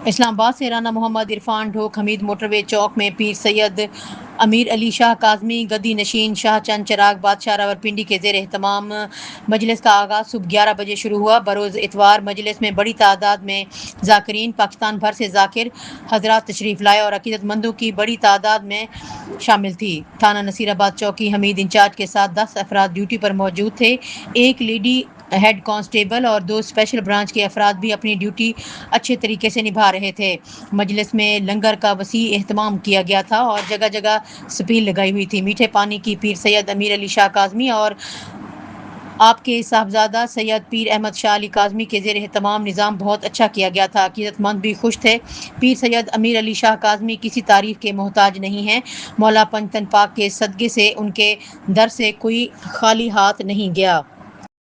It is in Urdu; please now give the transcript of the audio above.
اسلام آباد سے رانا محمد عرفان ڈھوک حمید موٹر وے چوک میں پیر سید امیر علی شاہ کاظمی گدی نشین شاہ چند چراغ بادشاہ راولپنڈی کے زیر اہتمام مجلس کا آغاز صبح 11 بجے شروع ہوا۔ بروز اتوار مجلس میں بڑی تعداد میں ذاکرین پاکستان بھر سے ذاکر حضرات تشریف لائے اور عقیدت مندوں کی بڑی تعداد میں شامل تھی۔ تھانہ نصیر آباد چوکی حمید انچارج کے ساتھ 10 افراد ڈیوٹی پر موجود تھے۔ ایک لیڈی ہیڈ کانسٹیبل اور 2 اسپیشل برانچ کے افراد بھی اپنی ڈیوٹی اچھے طریقے سے نبھا رہے تھے۔ مجلس میں لنگر کا وسیع اہتمام کیا گیا تھا اور جگہ جگہ سپیل لگائی ہوئی تھی۔ میٹھے پانی کی پیر سید امیر علی شاہ کاظمی اور آپ کے صاحبزادہ سید پیر احمد شاہ علی کاظمی کے زیر اہتمام نظام بہت اچھا کیا گیا تھا۔ عقیدت مند بھی خوش تھے۔ پیر سید امیر علی شاہ کاظمی کسی تعریف کے محتاج نہیں ہیں۔ مولا پنجتن پاک کے صدقے سے ان کے در سے کوئی خالی ہاتھ نہیں گیا۔